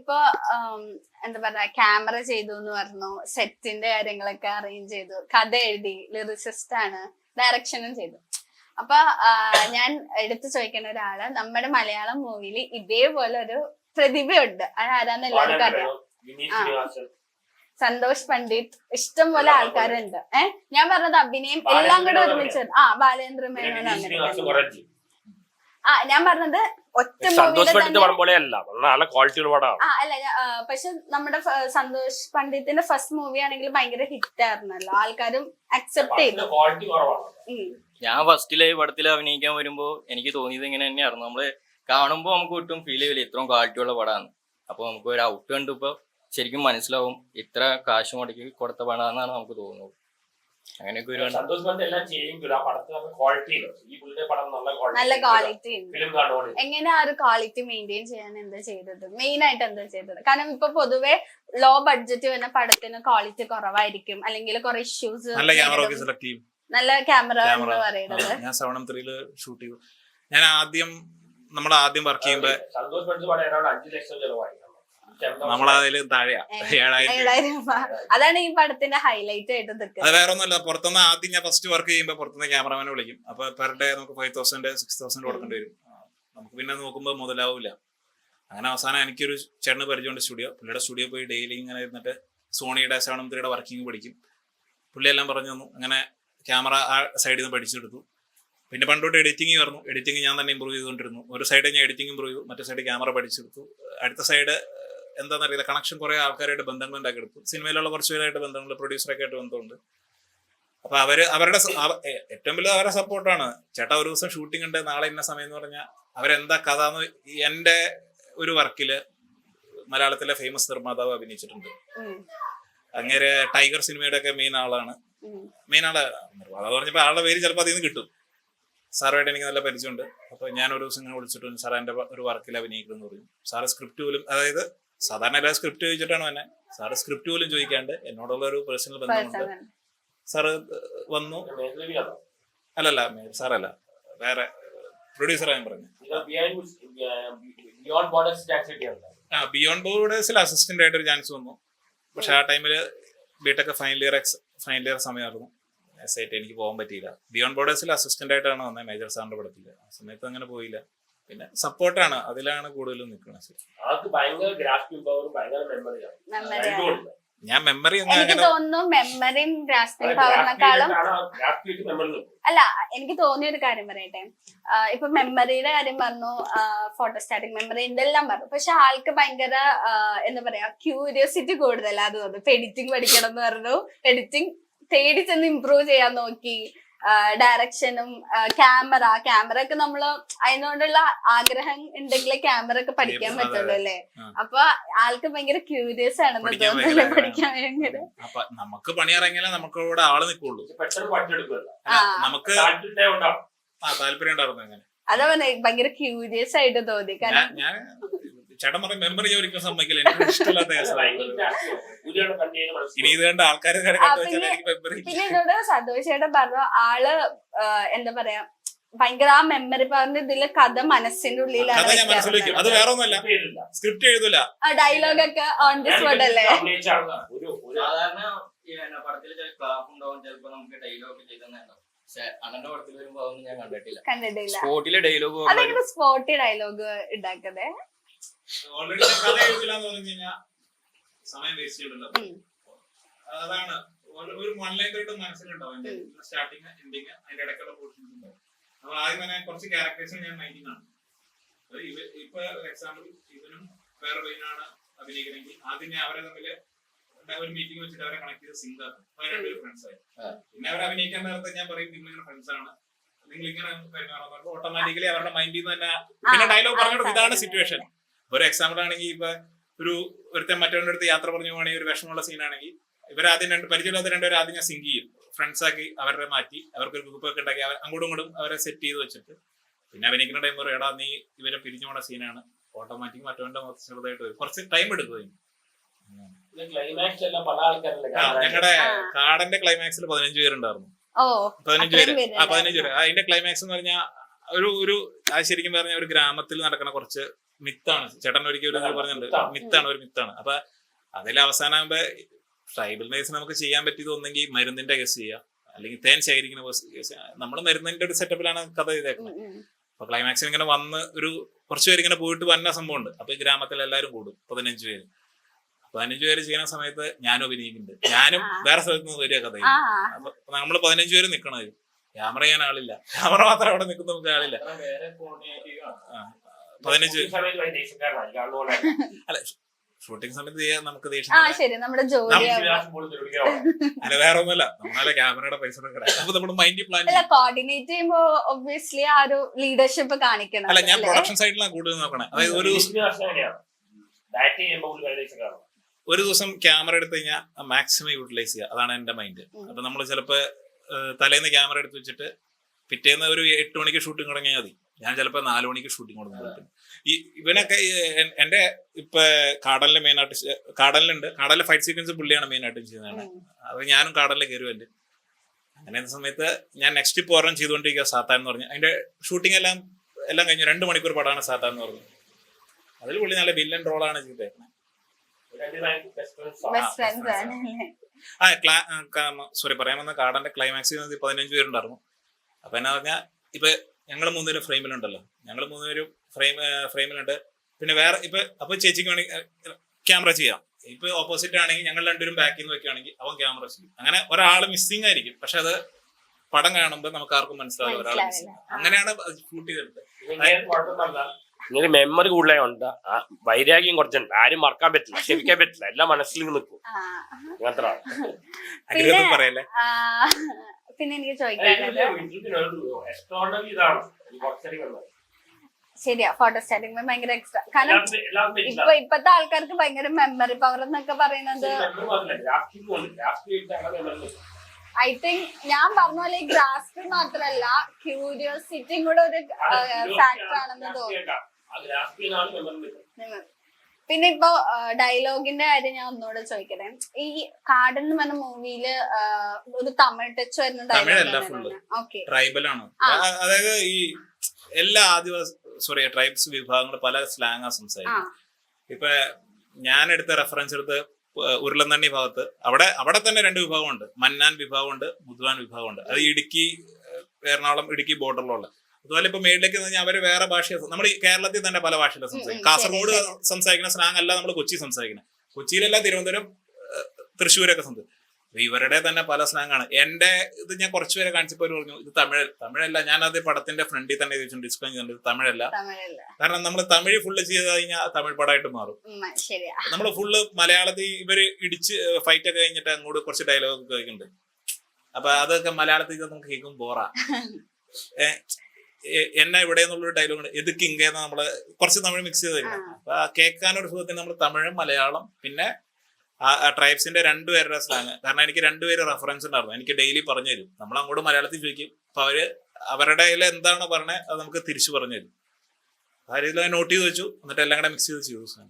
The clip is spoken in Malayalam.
ഇപ്പൊ എന്താ പറയാ ക്യാമറ ചെയ്തു എന്ന് പറഞ്ഞു, സെറ്റിന്റെ കാര്യങ്ങളൊക്കെ അറേഞ്ച് ചെയ്തു, കഥ എഴുതി, ലിറിസിസ്റ്റ് ആണ്, ഡയറക്ഷനും ചെയ്തു. അപ്പൊ ഞാൻ എടുത്തു ചോദിക്കുന്ന ഒരാള് നമ്മുടെ മലയാളം മൂവിയിൽ ഇതേപോലെ ഒരു പ്രതിഭയുണ്ട്, അതാരാന്ന് എല്ലാവർക്കും അറിയാം. സന്തോഷ് പണ്ഡിറ്റ്, ഇഷ്ടം പോലെ ആൾക്കാരുണ്ട്. ഞാൻ പറഞ്ഞത് അഭിനയം എല്ലാം കൂടെ ഒരുമിച്ച്. ബാലേന്ദ്ര മേനോൻ അങ്ങനെ. ഞാൻ പറഞ്ഞത് ഒറ്റ അല്ല, പക്ഷെ നമ്മുടെ സന്തോഷ് പണ്ഡിത്തിന്റെ ഫസ്റ്റ് മൂവി ആണെങ്കിൽ ഭയങ്കര ഹിറ്റ് ആയിരുന്നല്ലോ, ആൾക്കാരും അക്സെപ്റ്റ് ചെയ്തു. ഞാൻ ഫസ്റ്റിലെ പടത്തിൽ അഭിനയിക്കാൻ വരുമ്പോ എനിക്ക് തോന്നിയത് ഇങ്ങനെ തന്നെയായിരുന്നു. നമ്മള് കാണുമ്പോ നമുക്ക് ഒട്ടും ഫീൽ ചെയ്യില്ല ഇത്രയും ക്വാളിറ്റി ഉള്ള പടമാണ്. അപ്പൊ നമുക്ക് ഒരു ഔട്ട് കണ്ടപ്പോ ശരിക്കും മനസ്സിലാവും ഇത്ര കാശ് മുടക്കി കൊടുത്ത പടമാണെന്നാണ് നമുക്ക് തോന്നുന്നത്. അങ്ങനെയൊക്കെ ഒരു നല്ല ക്വാളിറ്റി ഉണ്ട്. എങ്ങനെ ആ ഒരു ക്വാളിറ്റി മെയിൻറ്റെയിൻ ചെയ്യാൻ എന്താ ചെയ്തത്, മെയിൻ ആയിട്ട് എന്താ ചെയ്തത്? കാരണം ഇപ്പൊ പൊതുവെ ലോ ബഡ്ജറ്റ് വരുന്ന പടത്തിന് ക്വാളിറ്റി കുറവായിരിക്കും, അല്ലെങ്കിൽ കുറെ ഇഷ്യൂസ്. നല്ല ക്യാമറ എന്ന് പറയുന്നത് ഞാൻ 7-3 ഷൂട്ട് ചെയ്തു. ഞാൻ ആദ്യം വർക്ക് ചെയ്യുമ്പോ നമ്മളതില് താഴെയാ 7,000 രൂപ. അതാണ് ഈ പടത്തിന്റെ ഹൈലൈറ്റ് ആയിട്ട് നിൽക്കുന്നത്. അത് വേറെ ഒന്നുമല്ല, പുറത്തുനിന്ന് ആദ്യം ഞാൻ ഫസ്റ്റ് വർക്ക് ചെയ്യുമ്പോ പുറത്തുനിന്ന് ക്യാമറമാനെ വിളിക്കും. അപ്പൊ പെർ ഡേ നമുക്ക് 5,000 6,000 കൊടുക്കേണ്ടി വരും. നമുക്ക് പിന്നെ നോക്കുമ്പോ മുതലാവൂല. അങ്ങനെ അവസാനം എനിക്കൊരു ചേട്ടന് പരിചയമുണ്ട് സ്റ്റുഡിയോ. പുള്ളിയുടെ സ്റ്റുഡിയോ പോയി ഡെയിലി ഇങ്ങനെ ഇരുന്നിട്ട് സോണിയുടെ 7-3 വർക്കിംഗ് പഠിക്കും. പുള്ളി എല്ലാം പറഞ്ഞു തന്നു. അങ്ങനെ ക്യാമറ ആ സൈഡിൽ നിന്ന് പഠിച്ചെടുത്തു. പിന്നെ പണ്ടോട്ട് എഡിറ്റിംഗ് പറഞ്ഞു. എഡിറ്റിംഗ് ഞാൻ തന്നെ ഇമ്പ്രൂവ് ചെയ്തുകൊണ്ടിരുന്നു. ഒരു സൈഡ് ഞാൻ എഡിറ്റിംഗ് ഇമ്പ്രൂവ് ചെയ്തു, മറ്റേ സൈഡ് ക്യാമറ പഠിച്ചെടുത്തു. അടുത്ത സൈഡ് എന്താണെന്നറിയില്ല, കണക്ഷൻ കുറെ ആൾക്കാരായിട്ട് ബന്ധങ്ങൾ ഉണ്ടാക്കി എടുത്തു. സിനിമയിലുള്ള കുറച്ച് പേരായിട്ട് ബന്ധങ്ങൾ, പ്രൊഡ്യൂസറൊക്കെ ആയിട്ട് ബന്ധമുണ്ട്. അപ്പൊ അവരുടെ ഏറ്റവും വലിയ അവരുടെ സപ്പോർട്ടാണ്. ചേട്ടാ ഒരു ദിവസം ഷൂട്ടിംഗ് ഉണ്ട്, നാളെ ഇന്ന സമയം എന്ന് പറഞ്ഞാൽ അവരെന്താ കഥ എന്ന്. എന്റെ ഒരു വർക്കില് മലയാളത്തിലെ ഫേമസ് നിർമ്മാതാവ് അഭിനയിച്ചിട്ടുണ്ട്. അങ്ങനെ ടൈഗർ സിനിമയുടെ ഒക്കെ മെയിൻ ആളാണ്. നിർമ്മാതാവ് പറഞ്ഞപ്പോ ആളുടെ പേര് ചിലപ്പോൾ അതിൽ നിന്ന് കിട്ടും. സാറുമായിട്ട് എനിക്ക് നല്ല പരിചയമുണ്ട്. അപ്പൊ ഞാൻ ഒരു ദിവസം ഇങ്ങനെ വിളിച്ചിട്ടുണ്ട്, സാർ എന്റെ ഒരു വർക്കിൽ അഭിനയിക്കുന്നു പറയും. സാറ് സ്ക്രിപ്റ്റ് പോലും, അതായത് സാധാരണ എല്ലാ സ്ക്രിപ്റ്റ് ചോദിച്ചിട്ടാണ് തന്നെ, സാറ് സ്ക്രിപ്റ്റ് പോലും ചോദിക്കാണ്ട് എന്നോടുള്ള ഒരു പേഴ്സണൽ ബന്ധമുണ്ട്. സാറ് വന്നു. അല്ലല്ല സാറല്ല, വേറെ പ്രൊഡ്യൂസറാ ഞാൻ പറഞ്ഞു. ബിയോണ്ട് ബോർഡേഴ്സിൽ അസിസ്റ്റന്റ് ആയിട്ട് ഒരു ചാൻസ് വന്നു. പക്ഷെ ആ ടൈമില് ബിടെക് ഫൈനൽ ഇയർ സമയമായിരുന്നു. ആയിട്ട് എനിക്ക് പോകാൻ പറ്റിയില്ല. ബിയോണ്ട് ബോർഡേഴ്സിൽ അസിസ്റ്റന്റ് ആയിട്ടാണ് വന്നത് മേജർ സാറിന്റെ പടത്തില്. ആ സമയത്ത് അങ്ങനെ പോയില്ല. പിന്നെ സപ്പോർട്ടാണ്, അതിലാണ് കൂടുതലും നിൽക്കുന്നത്. ഞാൻ മെമ്മറി എനിക്ക് തോന്നുന്നു മെമ്മറിയും ഗ്രാസ്പിംഗ് പവറിനെക്കാളും അല്ല, എനിക്ക് തോന്നിയ ഒരു കാര്യം പറയട്ടെ. ഇപ്പൊ മെമ്മറിയുടെ കാര്യം പറഞ്ഞു, ഫോട്ടോസ്റ്റാറ്റിക് മെമ്മറി എന്തെല്ലാം പറഞ്ഞു. പക്ഷെ ആൾക്ക് ഭയങ്കര എന്താ പറയാ ക്യൂരിയോസിറ്റി കൂടുതലാ തോന്നുന്നു. ഇപ്പൊ എഡിറ്റിംഗ് പഠിക്കണം എന്ന് പറഞ്ഞു, എഡിറ്റിംഗ് തേടി ചെന്ന് ഇംപ്രൂവ് ചെയ്യാൻ നോക്കി. ഡയറക്ഷനും ക്യാമറ ഒക്കെ നമ്മള് അതിനോടുള്ള ആഗ്രഹം ഉണ്ടെങ്കിലേ ക്യാമറ ഒക്കെ പഠിക്കാൻ പറ്റുള്ളൂ അല്ലേ. അപ്പൊ ആൾക്ക് ഭയങ്കര ക്യൂരിയസ് ആണെന്ന് തോന്നുന്നു പഠിക്കാൻ ഭയങ്കര. നമുക്ക് പണിയിറങ്ങിയാലേ നമുക്ക് ഇവിടെ ആള് നിൽക്കുള്ളൂ. നമുക്ക് താല്പര്യം ഉണ്ടായിരുന്നു. അങ്ങനെ അതാ പറഞ്ഞ ഭയങ്കര ക്യൂരിയസ് ആയിട്ട് തോന്നി. കാരണം ചേട്ടൻ പറയും മെമ്മറി ഒരിക്കലും സമ്മതിക്കില്ല, എനിക്ക് ഇഷ്ടമില്ലാത്ത ഇനി ഇത് കണ്ട ആൾക്കാരെ. പിന്നെ എന്നോട് സന്തോഷ് ചേട്ടൻ പറഞ്ഞു ആള് എന്താ പറയാ ഭയങ്കര ആ മെമ്മറി പവറിന്റെ ഇതില് കഥ മനസ്സിന്റെ ഉള്ളിലാണ്. അത് വേറെ ഒന്നുമല്ല, സ്ക്രിപ്റ്റ് എഴുതൂല, ഡയലോഗൊക്കെ ഓൺ ദി സ്പോട്ട് അല്ലേ. സാധാരണ പടത്തിൽ ക്ലാപ്പ് ഉണ്ടാവും, ചിലപ്പോ നമുക്ക് ഡയലോഗ് ചെയ്തെന്നുണ്ടാവും. അണ്ണന്റെ പടത്തിൽ വരുമ്പോ അതൊന്നും ഞാൻ കണ്ടിട്ടില്ല. സ്പോട്ടിലെ ഡയലോഗ്, അതെങ്ങനെ സ്പോട്ടി ഡയലോഗ് ഉണ്ടാക്കതേ? ഓൾറെഡി കഥ എഴുതില്ലാന്ന് പറഞ്ഞു കഴിഞ്ഞാൽ സമയം വേസ്റ്റ് ചെയ്യണ്ടല്ലോ. അതാണ് ഒരു 1 ലൈൻ തൊട്ട് മനസ്സിലുണ്ടാവും. സ്റ്റാർട്ടിങ് എൻഡിങ് അതിന്റെ ഇടയ്ക്കുള്ള പോർഷൻസ് ഉണ്ടാവും. അപ്പൊ ആദ്യം തന്നെ കുറച്ച് ക്യാരക്ടേഴ്സ് ഞാൻ മൈൻഡിങ് ആണ്. ഇപ്പൊ എക്സാമ്പിൾ ഇവനും വേറെ പയ്യനാണ് അഭിനയിക്കണമെങ്കിൽ ആദ്യം ഞാൻ അവരെ തമ്മിൽ ഒരു മീറ്റിംഗ് വെച്ചിട്ട് അവരെ കണക്ട് ചെയ്ത് സിങ്ക് ആക്കും. അവരുടെ ഫ്രണ്ട്സ് ആയി. പിന്നെ അവരെ അഭിനയിക്കാൻ നേരത്തെ ഞാൻ പറയും നിങ്ങളിങ്ങനെ ഫ്രണ്ട്സ് ആണ്, നിങ്ങൾ ഇങ്ങനെ പെരുമാറുമ്പോൾ ഓട്ടോമാറ്റിക്കലി അവരുടെ മൈൻഡിൽ നിന്ന് തന്നെ പിന്നെ ഡയലോഗ് പറഞ്ഞിട്ട് ഇതാണ് സിറ്റുവേഷൻ. ഒരു എക്സാമ്പിൾ ആണെങ്കിൽ ഇപ്പൊ ഒരുത്തൻ മറ്റവരുടെ അടുത്ത് യാത്ര പറഞ്ഞു പോകണമെങ്കിൽ ഒരു വിഷമമുള്ള സീനാണെങ്കിൽ ഇവരാദ്യം പരിചയമില്ലാത്ത രണ്ടുപേരും ആദ്യം ഞാൻ സിങ്ക് ചെയ്യും, ഫ്രണ്ട്സ് ആക്കി അവരെ മാറ്റി അവർക്കൊരു ഗ്രൂപ്പ് ഒക്കെ ഉണ്ടാക്കി അങ്ങോട്ടും ഇങ്ങോട്ടും അവരെ സെറ്റ് ചെയ്ത് വെച്ചിട്ട് പിന്നെ അഭിനയിക്കുന്ന ടൈം പറയും എടാ നീ ഇവരെ പിരിഞ്ഞു പോണ സീനാണ്, ഓട്ടോമാറ്റിക് മറ്റവന്റെ മൊത്തം ചെറുതായിട്ട് വരും, കുറച്ച് ടൈം എടുക്കും. ഞങ്ങളുടെ കാടന്റെ ക്ലൈമാക്സിൽ 15 പേരുണ്ടായിരുന്നു. 15 പേര്. അതിന്റെ ക്ലൈമാക്സ് എന്ന് പറഞ്ഞാൽ ഒരു ശരിക്കും പറഞ്ഞ ഒരു ഗ്രാമത്തിൽ നടക്കുന്ന കുറച്ച് മിത്താണ്. ചേട്ടൻ ഒരിക്കലും ഒരു പറഞ്ഞിട്ടുണ്ട്, മിത്താണ്, ഒരു മിത്താണ്. അപ്പൊ അതിൽ അവസാനമാകുമ്പോ ട്രൈബൽ നൈസ് നമുക്ക് ചെയ്യാൻ പറ്റിയത് ഒന്നെങ്കിൽ മരുന്നിന്റെ കേസ് ചെയ്യാം, അല്ലെങ്കിൽ തേൻ ശേഖരിക്കുന്ന കേസ്. നമ്മൾ മരുന്നിന്റെ ഒരു സെറ്റപ്പിലാണ് കഥ ചെയ്തേക്കുന്നത്. അപ്പൊ ക്ലൈമാക്സിൽ ഇങ്ങനെ വന്ന് ഒരു കുറച്ച് പേര് ഇങ്ങനെ പോയിട്ട് വന്ന സംഭവമുണ്ട്. അപ്പൊ ഈ ഗ്രാമത്തിൽ എല്ലാവരും കൂടും, 15 പേര്. 15 പേര് ചെയ്യുന്ന സമയത്ത് ഞാനും അഭിനയിക്കുന്നുണ്ട്. ഞാനും വേറെ സ്ഥലത്ത് നിന്ന് വരിക കഥ. അപ്പൊ നമ്മള് 15 പേര് നിക്കണത്, ക്യാമറ ചെയ്യാൻ ആളില്ല, ക്യാമറ മാത്രം അവിടെ നിൽക്കുന്ന നമുക്ക് ആളില്ല. 15 അല്ല, ഷൂട്ടിംഗ് സമയത്ത് ചെയ്യാൻ നമുക്ക് ദേഷ്യം. അല്ല വേറെ ഒന്നുമല്ല, നമ്മളെ ക്യാമറയുടെ പൈസ അപ്പൊ നമ്മൾ മൈൻഡ് പ്ലാൻ കോർഡിനേറ്റ് ചെയ്യുമ്പോ ഒബ്വിയസ്ലി ആ ഒരു ലീഡർഷിപ്പ് കാണിക്കണം. അല്ല, ഞാൻ പ്രൊഡക്ഷൻ സൈഡിലാണ് കൂടുതൽ നോക്കണേ. അതായത് ഒരു ദിവസം ക്യാമറ എടുത്തു കഴിഞ്ഞാൽ മാക്സിമം യൂട്ടിലൈസ് ചെയ്യുക, അതാണ് എന്റെ മൈൻഡ്. അപ്പൊ നമ്മൾ ചിലപ്പോ തലേന്ന് ക്യാമറ എടുത്ത് വെച്ചിട്ട് പിറ്റേന്ന് ഒരു 8 മണിക്ക് ഷൂട്ടിംഗ് തുടങ്ങിയാൽ മതി. ഞാൻ ചിലപ്പോ 4 മണിക്ക് ഷൂട്ടിംഗ് കൊടുക്കും. ഈ ഇവനൊക്കെ എന്റെ ഇപ്പൊ കാടലിലെ മെയിൻ ആയിട്ട് കാടലിലുണ്ട്, കാടലിലെ ഫൈറ്റ് സീക്വൻസ് പുള്ളിയാണ് മെയിൻ ആയിട്ടും ചെയ്യുന്നതാണ്. അത് ഞാനും കാടലിൽ കയറുമല്ലേ. അങ്ങനെ സമയത്ത് ഞാൻ നെക്സ്റ്റ് ഇപ്പൊ ഒരെണ്ണം ചെയ്തുകൊണ്ടിരിക്കുക, സാത്താൻ എന്ന് പറഞ്ഞു. അതിന്റെ ഷൂട്ടിംഗ് എല്ലാം കഴിഞ്ഞു. 2 മണിക്കൂർ പടമാണ് സാത്താൻ എന്ന് പറഞ്ഞു. അതിൽ പുള്ളി നല്ല വില്ലൻ റോളാണ് ചെയ്തേക്കുന്നത്. സോറി, പറയാൻ വന്ന കാടന്റെ ക്ലൈമാക്സിൽ 15 പേരുണ്ടായിരുന്നു. അപ്പൊ എന്നാ പറഞ്ഞാൽ ഇപ്പൊ ഞങ്ങൾ 3 പേരും ഫ്രെയിമിലുണ്ടല്ലോ, ഞങ്ങൾ 3 പേരും ഫ്രെയിമിലുണ്ട്. പിന്നെ വേറെ ഇപ്പൊ അപ്പൊ ചേച്ചിക്ക് വേണമെങ്കിൽ ക്യാമറ ചെയ്യാം. ഇപ്പൊ ഓപ്പോസിറ്റ് ആണെങ്കിൽ ഞങ്ങൾ 2 പേരും ബാക്കിൽ നിന്ന് വെക്കുകയാണെങ്കിൽ അവൻ ക്യാമറ ചെയ്യും. അങ്ങനെ ഒരാൾ മിസ്സിംഗ് ആയിരിക്കും, പക്ഷെ അത് പടം കാണുമ്പോൾ നമുക്ക് ആർക്കും മനസ്സിലാവില്ല ഒരാൾ മിസ്സിംഗ്. അങ്ങനെയാണ് ഷൂട്ട് ചെയ്തെടുത്തത്. ഇങ്ങനെ മെമ്മറി കൂടുതലുണ്ട്, വൈരാഗ്യം കുറച്ചുണ്ട്. ആരും മറക്കാൻ പറ്റില്ല, ക്ഷമിക്കാൻ പറ്റില്ല, എല്ലാം മനസ്സിൽ നിൽക്കും. പറയല്ലേ. പിന്നെ എനിക്ക് ചോദിക്കാനുള്ളത്, ശരിയാ, ഫോട്ടോസ്റ്റാറ്റിക് ഭയങ്കര എക്സ്ട്രാ. കാരണം ഇപ്പത്തെ ആൾക്കാർക്ക് ഭയങ്കര മെമ്മറി പവർ എന്നൊക്കെ പറയുന്നത് ഐ തിങ്ക് ഞാൻ പറഞ്ഞ പോലെ ഗ്രാസ്പ് മാത്രല്ല ക്യൂരിയോസിറ്റിയും കൂടെ ഒരു ഫാക്ടർ ആണെന്ന് തോന്നുന്നു. പിന്നെ ഇപ്പൊ ഡയലോഗിന്റെ കാര്യം ഞാൻ ഒന്നുകൂടെ ചോദിക്കട്ടെ. ഈ കാടൻ എന്ന് പറഞ്ഞ മൂവിയില് ഒരു തമിഴ് ടച്ച് വരുന്ന ഡയലോഗ് ട്രൈബലാണ്. അതായത് ഈ എല്ലാ ട്രൈബ്സ് വിഭാഗങ്ങൾ പല സ്ലാങ്ങാ സംസാരിക്കും. ഇപ്പൊ ഞാൻ എടുത്ത റെഫറൻസ് എടുത്ത് ഉരുളന്തണ്ണി ഭാഗത്ത് അവിടെ തന്നെ 2 വിഭാഗമുണ്ട്. മന്നാൻ വിഭാഗമുണ്ട്, മുതുവാൻ വിഭാഗമുണ്ട്. അത് ഇടുക്കി, എറണാകുളം ഇടുക്കി ബോർഡറിലുള്ള. അതുപോലെ ഇപ്പൊ മേളിലേക്ക് കഴിഞ്ഞാൽ അവര് വേറെ ഭാഷ, നമ്മൾ ഈ കേരളത്തിൽ തന്നെ പല ഭാഷയിലാണ് സംസാരിക്കും. കാസർഗോഡ് സംസാരിക്കുന്ന സ്ലാങ് അല്ല നമ്മൾ കൊച്ചി സംസാരിക്കുന്നത്. കൊച്ചിയിലല്ല, തിരുവനന്തപുരം, തൃശ്ശൂരൊക്കെ സംസാരിക്കും. ഇവരുടെ തന്നെ പല സ്ലാങ്ങാണ്. എന്റെ ഇത് ഞാൻ കുറച്ചുപേരെ കാണിച്ചപ്പോൾ പറഞ്ഞു ഇത് തമിഴല്ല. ഞാനത് പടത്തിന്റെ ഫ്രണ്ടിൽ തന്നെ ഡിസ്പ്ലേ ചെയ്യുന്നുണ്ട്, തമിഴല്ല. കാരണം നമ്മൾ തമിഴ് ഫുള്ള് ചെയ്ത് കഴിഞ്ഞാൽ തമിഴ് പടമായിട്ട് മാറും. നമ്മൾ ഫുള്ള് മലയാളത്തിൽ ഇവര് ഇടിച്ച് ഫൈറ്റ് ഒക്കെ കഴിഞ്ഞിട്ട് അങ്ങോട്ട് കുറച്ച് ഡയലോഗ് കേൾക്കുന്നുണ്ട്. അപ്പൊ അതൊക്കെ മലയാളത്തിൽ നമുക്ക് കേൾക്കും ബോറാ. എന്നെ ഇവിടെ നിന്നുള്ളൊരു ഡയലോഗ് ഉണ്ട്, എതുക്ക് ഇങ്ങേന്ന് നമ്മള് കുറച്ച് തമിഴ് മിക്സ് ചെയ്ത് തരും. അപ്പൊ കേൾക്കാനൊരു സുഖത്തിന് നമ്മൾ തമിഴും മലയാളം പിന്നെ ആ ട്രൈബ്സിന്റെ 2 പേരുടെ സ്ലാങ്. കാരണം എനിക്ക് 2 പേര് റെഫറൻസ് ഉണ്ടായിരുന്നു, എനിക്ക് ഡെയിലി പറഞ്ഞു തരും. നമ്മൾ അങ്ങോട്ട് മലയാളത്തിൽ ചോദിക്കും, അപ്പൊ അവരുടെ എന്താണ് പറഞ്ഞത് അത് നമുക്ക് തിരിച്ചു പറഞ്ഞു തരും. ആ രീതിയിൽ നോട്ട് ചെയ്ത് വെച്ചു, എന്നിട്ട് എല്ലാം കൂടെ മിക്സ് ചെയ്ത് ചെയ്തു.